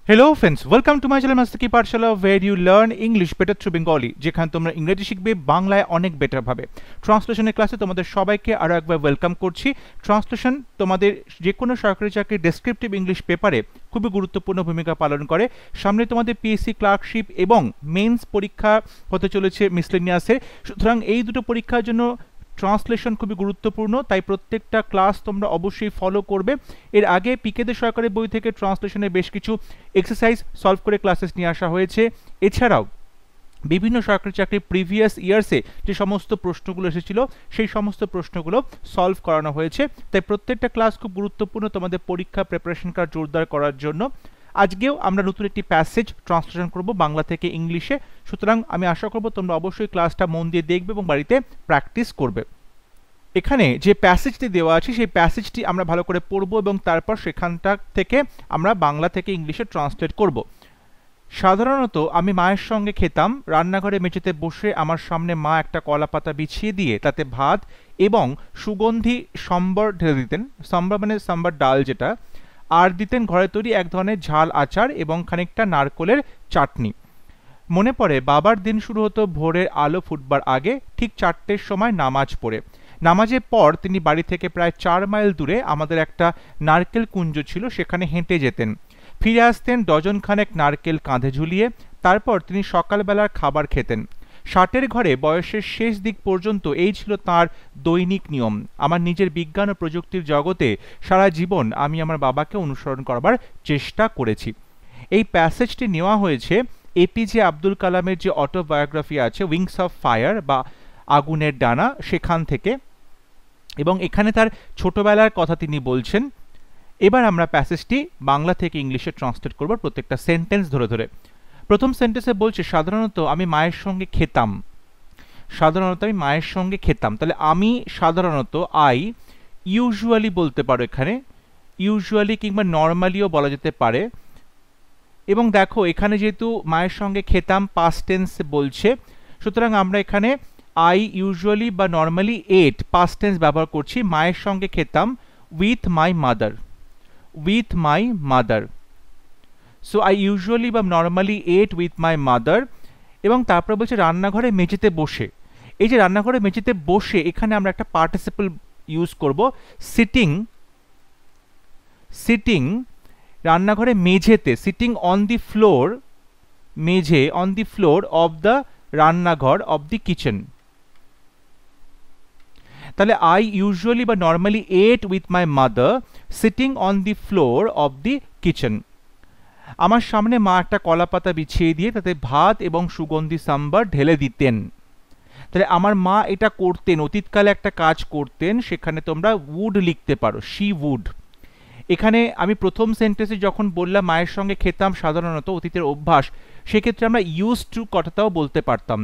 Hello friends, welcome to my channel Mastaki Pathshala where you learn English better through Bengali যেখানে তোমরা ইংরেজি শিখবে বাংলায় অনেক বেটার ভাবে। ট্রান্সলেশনের ক্লাসে তোমাদের সবাইকে আরো একবার ওয়েলকাম করছি। ট্রান্সলেশন তোমাদের যে কোনো সরকারি চাকরির ডেসক্রিপটিভ ইংলিশ পেপারে খুবই গুরুত্বপূর্ণ ভূমিকা পালন করে। সামনে তোমাদের পিএসসি ক্লার্কশিপ এবং মেন্স পরীক্ষা হতে চলেছে মিসলেনিয়াসের, সুতরাং এই দুটো পরীক্ষার জন্য ট্রান্সলেশন খুবই গুরুত্বপূর্ণ, তাই প্রত্যেকটা ক্লাস তোমরা অবশ্যই ফলো করবে। এর আগে পিকেদের সরকারি বই থেকে ট্রান্সলেশনের বেশ কিছু এক্সারসাইজ সলভ করে ক্লাসেস নিয়ে আসা হয়েছে। এছাড়াও বিভিন্ন সরকারি চাকরির প্রিভিয়াস ইয়ার্সে যে সমস্ত প্রশ্নগুলো এসেছিল সেই সমস্ত প্রশ্নগুলো সলভ করানো হয়েছে, তাই প্রত্যেকটা ক্লাস খুব গুরুত্বপূর্ণ তোমাদের পরীক্ষা প্রিপারেশন কার্ড জোরদার করার জন্য। আজকেও আমরা নতুন একটি প্যাসেজ ট্রান্সলেশন করব বাংলা থেকে ইংলিশে, সুতরাং আমি আশা করব তোমরা অবশ্যই ক্লাসটা মন দিয়ে দেখবে এবং বাড়িতে প্র্যাকটিস করবে। এখানে যে প্যাসেজটি দেওয়া আছে সেই প্যাসেজটি আমরা ভালো করে পড়ব এবং তারপর সেখানটা থেকে আমরা বাংলা থেকে ইংলিশে ট্রান্সলেট করব। সাধারণত আমি মায়ের সঙ্গে খেতাম, রান্নাঘরে মেঝেতে বসে আমার সামনে মা একটা কলা পাতা বিছিয়ে দিয়ে তাতে ভাত এবং সুগন্ধি সম্বর ঢেলে দিতেন। সম্বর মানে সাম্বার ডাল যেটা, আর দিতেন ঘরে তৈরি এক ধরনের ঝাল আচার এবং খানিকটা নারকোলের চাটনি। মনে পড়ে বাবার দিন শুরু হতো ভোরের আলো ফুটবার আগে, ঠিক 4টের সময় নামাজ পড়ে। নামাজের পর তিনি বাড়ি থেকে প্রায় 4 মাইল দূরে আমাদের একটা নারকেল কুঞ্জ ছিল, সেখানে হেঁটে যেতেন। ফিরে আসতেন ডজন খানেক নারকেল কাঁধে ঝুলিয়ে। তারপর তিনি সকালবেলার খাবার খেতেন। 60-এর ঘরে বয়সের শেষ দিক পর্যন্ত এই ছিল তাঁর দৈনিক নিয়ম। আমার নিজের বিজ্ঞান ও প্রযুক্তির জগতে সারা জীবন আমি আমার বাবাকে অনুসরণ করবার চেষ্টা করেছি। এই প্যাসেজটি নেওয়া হয়েছে এপিজে আব্দুল কালামের যে অটোবায়োগ্রাফি আছে উইংস অফ ফায়ার বা আগুনের ডানা, সেখান থেকে, এবং এখানে তার ছোটবেলার কথা তিনি বলছেন। এবার আমরা প্যাসেজটি বাংলা থেকে ইংলিশে ট্রান্সলেট করব প্রত্যেকটা সেন্টেন্স ধরে ধরে। প্রথম সেন্টেন্সে বলছে সাধারণত আমি মায়ের সঙ্গে খেতাম। সাধারণত আমি মায়ের সঙ্গে খেতাম, তাহলে আমি সাধারণত আই ইউজুয়ালি বলতে পারো, এখানে ইউজুয়ালি কিংবা নর্মালিও বলা যেতে পারে। এবং দেখো এখানে যেহেতু মায়ের সঙ্গে খেতাম পাস্ট টেন্সে বলছে, সুতরাং আমরা এখানে আই ইউজুয়ালি বা নর্মালি এট পাস্ট টেন্স ব্যবহার করছি। মায়ের সঙ্গে খেতাম with my mother, with my mother. So I usually বা normally ate with my mother. এবং তারপরে বলছে রান্নাঘরে মেঝেতে বসে। এই যে রান্নাঘরে মেঝেতে বসে, এখানে আমরা একটা পার্টিসিপল ইউজ করব, সিটিং। সিটিং রান্নাঘরে মেঝেতে, সিটিং অন দি ফ্লোর, মেঝে on the floor of the রান্নাঘর অফ দি কিচেন। তাহলে আই ইউজুয়ালি বা normally ate with my mother sitting on the floor of the kitchen. আমার সামনে মা একটা কলা পাতা বিছিয়ে দিয়ে তাতে ভাত এবং সুগন্ধি সাম্বার ঢেলে দিতেন। তাহলে আমার মা এটা করতেন, অতীতকালে একটা কাজ করতেন, সেখানে তোমরা উড লিখতে পারো, শি উড। এখানে আমি প্রথম সেন্টেন্সে যখন বললাম মায়ের সঙ্গে খেতাম সাধারণত অতীতের অভ্যাস, সেক্ষেত্রে আমরা ইউজ টু কথাটাও বলতে পারতাম,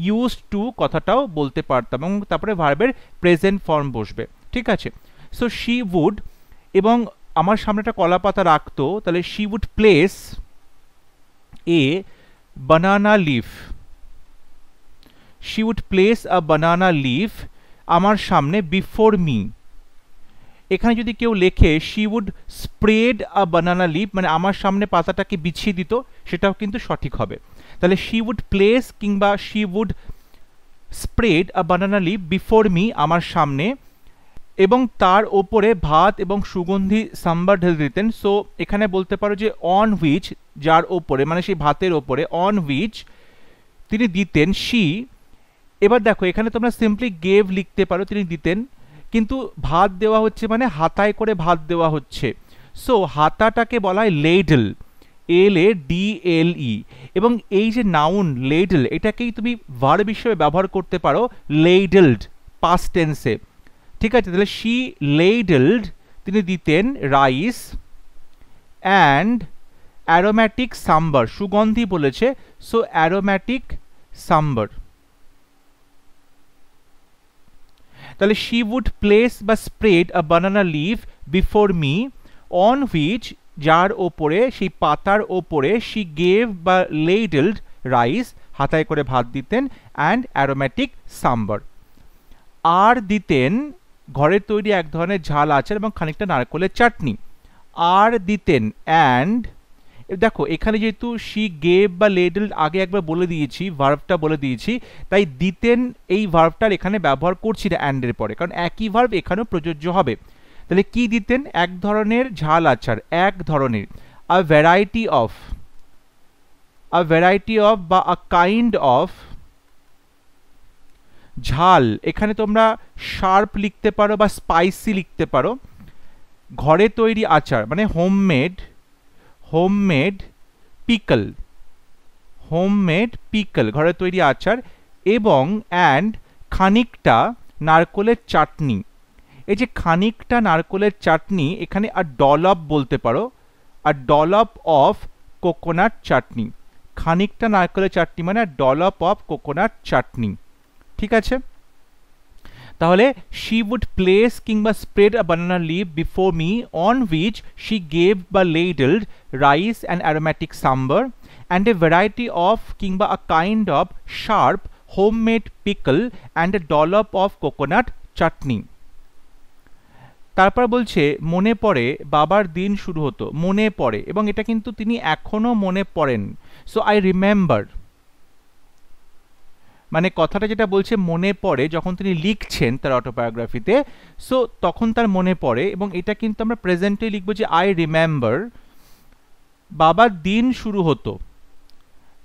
ইউজ টু কথাটাও বলতে পারতাম, এবং তারপরে ভার্বের প্রেজেন্ট ফর্ম বসবে, ঠিক আছে। সো শি উড, এবং আমার সামনে একটা কলা পাতা রাখতো, তাহলে she would place a banana leaf, she would place a banana leaf আমার সামনে বিফোর মি। এখানে যদি কেউ লেখে she would spread a banana leaf, মানে আমার সামনে পাতাটাকে বিছিয়ে দিত, সেটাও কিন্তু সঠিক হবে। তাহলে শি উড প্লেস কিংবা she would spread a banana leaf before me আমার সামনে, এবং তার ওপরে ভাত এবং সুগন্ধি সাম্বার ঢেলে দিতেন। সো এখানে বলতে পারো যে অন হুইচ, যার ওপরে, মানে সেই ভাতের ওপরে, অন হুইচ তিনি দিতেন শি। এবার দেখো এখানে তোমরা সিম্পলি গেভ লিখতে পারো, তিনি দিতেন, কিন্তু ভাত দেওয়া হচ্ছে মানে হাতায় করে ভাত দেওয়া হচ্ছে। সো হাতাটাকে বলা হয় লেডল, LADLE, এবং এই যে নাউন লেডল, এটাকেই তুমি ভার্ব হিসেবে ব্যবহার করতে পারো লেডলড পাস্ট টেন্সে, ঠিক আছে। তাহলে শি লেডলড, তিনি দিতেন রাইস অ্যান্ড অ্যারোম্যাটিক সাম্বার, সুগন্ধি বলেছে, সো অ্যারোম্যাটিক সাম্বার। তাহলে শি উড প্লেস বা spread a banana leaf before me on which, যার ওপরে, সেই পাতার ওপরে, শি গেভ বা লেডলড রাইস, হাতায় করে ভাত দিতেন, অ্যান্ড অ্যারোম্যাটিক সাম্বার, আর দিতেন ঘরের তৈরি এক ধরনের ঝাল আচার এবং খানিকটা নারকেলের চাটনি। আর দিতেন অ্যান্ড, দেখো এখানে যেহেতু শি গেভ বা লেডেলড আগে একবার বলে দিয়েছি, ভার্বটা বলে দিয়েছি, তাই দিতেন এই ভার্বটার এখানে ব্যবহার করছি না অ্যান্ডের পরে, কারণ একই ভার্ব এখানেও প্রযোজ্য হবে। তাহলে কি দিতেন? এক ধরনের ঝাল আচার, এক ধরনের, আ variety of, a variety of বা আ কাইন্ড অফ ঝাল। এখানে তোমরা শার্প লিখতে পারো বা স্পাইসি লিখতে পারো। ঘরে তৈরি আচার মানে homemade, homemade pickle, homemade pickle, ঘরে তৈরি আচার, এবং অ্যান্ড খানিকটা নারকোলের চাটনি। এই যে খানিকটা নারকোলের চাটনি, এখানে আর ডলপ বলতে পারো, আর ডলপ অফ কোকোনাট চাটনি। খানিকটা নারকোলের চাটনি মানে ডলপ অফ কোকোনাট চাটনি। ঠিক আছে, তাহলে she would place কিংবা spread a banana leaf before me on which she gave বা ladled rice and aromatic sambar and a variety of কিংবা a kind of sharp homemade pickle and a dollop of coconut chutney। তারপর বলছে মনে পড়ে বাবার দিন শুরু হতো, মনে পড়ে, এবং এটা কিন্তু তিনি এখনো মনে পড়েন। সো আই রিমেম্বার, মানে কথাটা যেটা বলছে মনে পড়ে, যখন তিনি লিখছেন তার অটোবায়োগ্রাফিতে, সো তখন তার মনে পড়ে, এবং এটা কিন্তু আমরা প্রেজেন্টে লিখবো যে আই রিমেম্বার বাবার দিন শুরু হতো।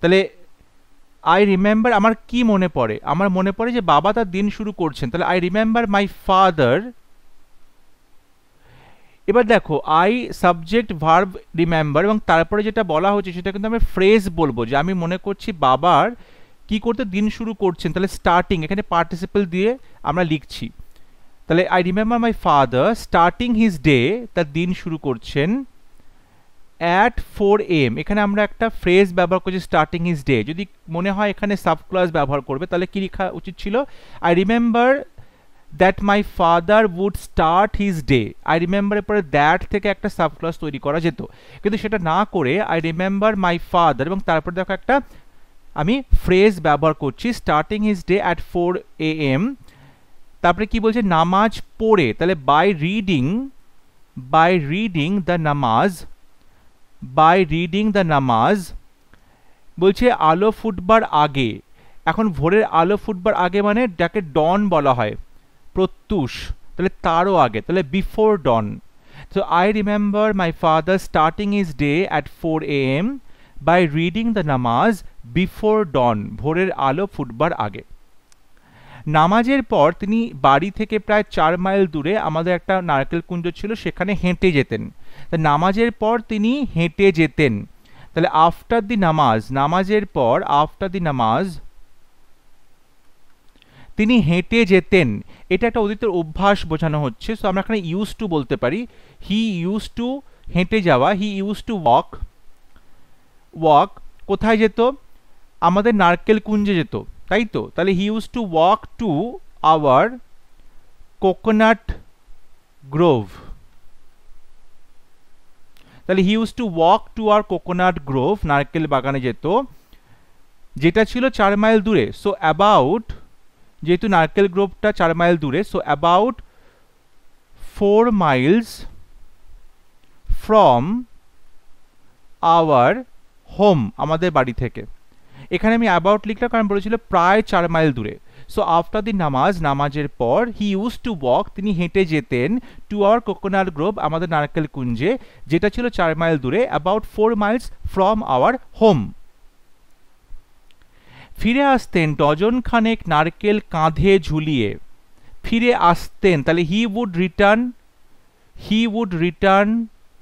তাহলে আই রিমেম্বার আমার কি মনে পড়ে? আমার মনে পড়ে যে বাবা তার দিন শুরু করছেন, তাহলে আই রিমেম্বার মাই ফাদার। এবার দেখো আই সাবজেক্ট ভার্ব রিমেম্বার, এবং তারপরে যেটা বলা হচ্ছে সেটা কিন্তু আমি ফ্রেজ বলবো, যে আমি মনে করছি বাবার কি করতে দিন শুরু করছেন, তাহলে স্টার্টিং এখানে পার্টিসিপল দিয়ে আমরা লিখছি। তাহলে I remember my father starting his day, তার দিন শুরু করছেন অ্যাট 4 AM। এখানে আমরা একটা ফ্রেজ ব্যবহার করছি স্টার্টিং হিজ ডে, যদি মনে হয় এখানে সাবক্লজ ব্যবহার করবে তাহলে কি লেখা উচিত ছিল? I remember that my father would start his day. I রিমেম্বারের পরে দ্যাট থেকে একটা সাবক্লজ তৈরি করা যেত, কিন্তু সেটা না করে আই রিমেম্বার মাই ফাদার, এবং তারপর দেখো একটা আমি ফ্রেজ ব্যবহার করছি starting his day at 4 AM। তারপরে কি বলছে? নামাজ পড়ে, তাহলে by reading, by reading the নামাজ, বাই রিডিং দ্য নামাজ। বলছে আলো ফুটবার আগে, এখন ভোরের আলো ফুটবার আগে মানে যাকে ডন বলা হয়, প্রত্যুষ, তাহলে তারও আগে, তাহলে before dawn. So I remember my father starting his day at 4 AM by reading the নামাজ বিফোর ডন, ভোরের আলো ফুটবার আগে। নামাজের পর তিনি বাড়ি থেকে প্রায় 4 মাইল দূরে আমাদের একটা নারকেল কুঞ্জ ছিল, সেখানে হেঁটে যেতেন। তা নামাজের পর তিনি হেঁটে যেতেন, তাহলে আফটার দি নামাজ, নামাজের পর আফটার দি নামাজ তিনি হেঁটে যেতেন। এটা একটা অতীতের অভ্যাস বোঝানো হচ্ছে, সো আমরা এখানে ইউজ টু বলতে পারি। হি ইউজ টু, হেঁটে যাওয়া, he use to walk. Walk কোথায় যেত? আমাদের নারকেল কুঞ্জে যেত, তাই তো? তাহলে he use to walk to our coconut grove, তাহলে he use to walk to our coconut grove, নারকেল বাগানে যেত, যেটা ছিল 4 মাইল দূরে। সো অ্যাবাউট, যেহেতু নারকেল গ্রোভটা 4 মাইল দূরে, so about 4 miles from our home, আমাদের বাড়ি থেকে। এখানে আমি অ্যাবাউট লিখলাম কারণ বলেছিল প্রায় 4 মাইল দূরে। সো আফটার দি নামাজ, নামাজের পর, হি ইউজ টু ওয়াক, তিনি হেঁটে যেতেন, টু আওয়ার কোকোনাট গ্রোভ, আমাদের নারকেল কুঞ্জে, যেটা ছিল 4 মাইল দূরে, about 4 miles from our home. ফিরে আসতেন ডজন খানেক নারকেল কাঁধে ঝুলিয়ে, ফিরে আসতেন, তাহলে he would return, he would return,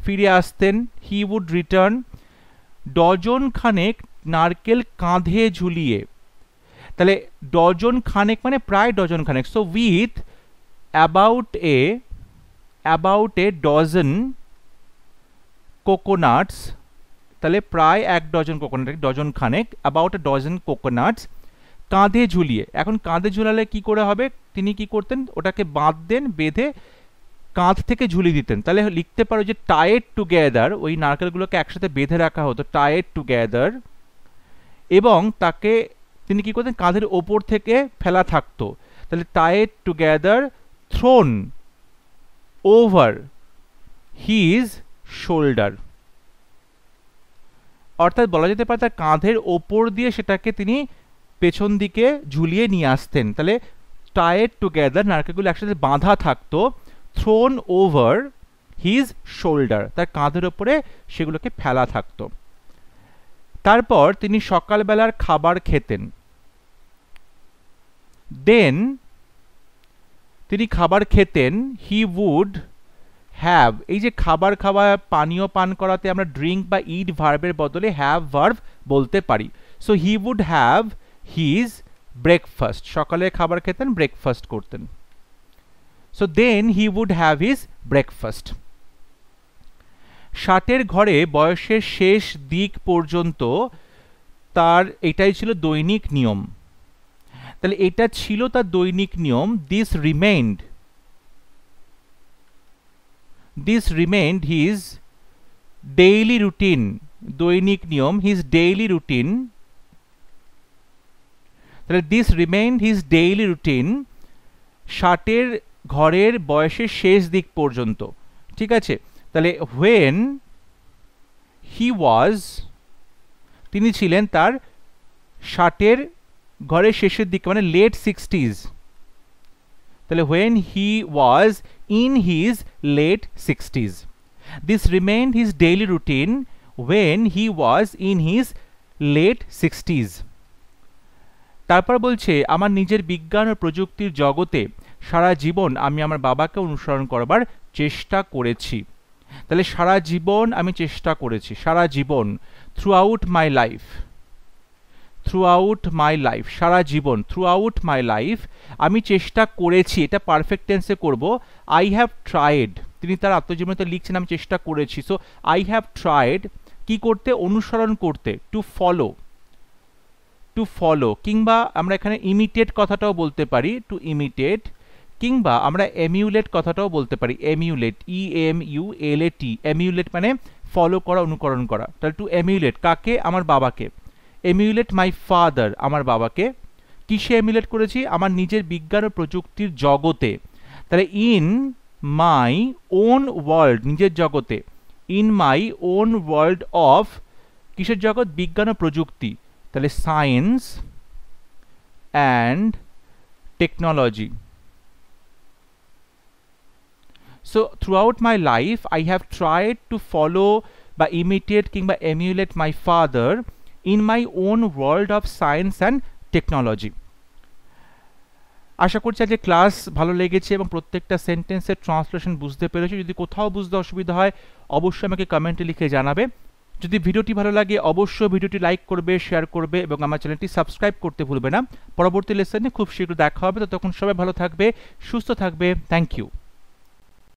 ফিরে আসতেন, হি উড রিটার্ন ডজন খানেক নারকেল কাঁধে ঝুলিয়ে, তাহলে ডজন খানেক মানে প্রায় ডজন খানেক। So with about a dozen কোকোনাটস, তাহলে প্রায় 1 ডজন কোকোনাট, ডজন খানেক, অ্যাবাউট এ ডজন কোকোনাটস, কাঁধে ঝুলিয়ে। এখন কাঁধে ঝুলালে কি করে হবে? তিনি কি করতেন? ওটাকে বাঁধতেন, বেঁধে কাঁধ থেকে ঝুলিয়ে দিতেন। তাহলে লিখতে পারো যে টাইড টুগেদার, ওই নারকেলগুলোকে একসাথে বেঁধে রাখা হতো, টাইড টুগেদার, এবং তাকে তিনি কি করতেন? কাঁধের ওপর থেকে ফেলা থাকতো, তাহলে tied together thrown over his shoulder. অর্থাৎ বলা যেতে পারে তার কাঁধের ওপর দিয়ে সেটাকে তিনি পেছন দিকে ঝুলিয়ে নিয়ে আসতেন। তাহলে টাইড টুগেদার, নারকেলগুলো একসাথে বাঁধা থাকতো, থ্রোন ওভার হিজ শোল্ডার, তার কাঁধের ওপরে সেগুলোকে ফেলা থাকতো। তারপর তিনি সকালবেলার খাবার খেতেন। দেন তিনি খাবার খেতেন, হি উড হ্যাভ, এই যে খাবার খাওয়া, পানীয় পান করাতে আমরা ড্রিঙ্ক বা ইট ভার্বের বদলে হ্যাভ ভার্ব বলতে পারি। So he would have his breakfast, সকালে খাবার খেতেন, ব্রেকফাস্ট করতেন। So then he would have his breakfast. 60-এর ঘরে বয়সের শেষ দিক পর্যন্ত তার এটাই ছিল দৈনিক নিয়ম। তাহলে এটা ছিল তার দৈনিক নিয়ম। This remained his daily routine, দৈনিক নিয়ম, হিজ ডেইলি রুটিন। তাহলে this remained his daily routine 60-এর ঘরের বয়সের শেষ দিক পর্যন্ত। ঠিক আছে, তাহলে হোয়েন হি ওয়াজ, তিনি ছিলেন তার 60-এর ঘরের শেষের দিকে, মানে লেট 60s। তাহলে when he was in his late 60s, this remained his daily routine when he was in his late 60s। তারপর বলছে, আমার নিজের বিজ্ঞান ও প্রযুক্তির জগতে সারা জীবন আমি আমার বাবাকে অনুসরণ করবার চেষ্টা করেছি। তাহলে সারা জীবন আমি চেষ্টা করেছি, সারা জীবন, throughout my life, throughout my life, সারা জীবন, থ্রু আউট মাই লাইফ আমি চেষ্টা করেছি, এটা পারফেক্ট টেন্সে করব। আই হ্যাভ ট্রাইড, তিনি তার আত্মজীবনীতে লিখছেন আমি চেষ্টা করেছি। সো আই হ্যাভ ট্রাইড, কি করতে, অনুসরণ করতে, টু ফলো, টু ফলো, কিংবা আমরা এখানে ইমিটেট কথাটাও বলতে পারি, টু ইমিটেট, কিংবা আমরা এমিউলেট কথাটাও বলতে পারি, এমিউলেট, EMULAT, এমিউলেট মানে ফলো করা, অনুকরণ করা। তাহলে টু এমিউলেট কাকে, আমার বাবাকে, এমিউলেট মাই ফাদার, আমার বাবাকে। কিসে এমিউলেট করেছি, আমার নিজের বিজ্ঞান ও প্রযুক্তির জগতে। তাহলে ইন মাই ওন ওয়ার্ল্ড, নিজের জগতে, in my own world of, কিসের জগৎ, বিজ্ঞান ও প্রযুক্তি, তাহলে science and technology. So throughout my life I have tried to follow বা imitate কিংবা emulate my father in my own world of science and technology. আশা করছি আজকে ক্লাস ভালো লেগেছে এবং প্রত্যেকটা সেন্টেন্সের ট্রান্সলেশন বুঝতে পেরেছো। যদি কোথাও বুঝতে অসুবিধা হয় অবশ্যই আমাকে কমেন্টে লিখে জানাবে। যদি ভিডিওটি ভালো লাগে অবশ্যই ভিডিওটি লাইক করবে, শেয়ার করবে এবং আমার চ্যানেলটি সাবস্ক্রাইব করতে ভুলবে না। পরবর্তী লেসনে খুব শীঘ্র দেখা হবে, ততক্ষণ সবাই ভালো থাকবে, সুস্থ থাকবে। Thank you.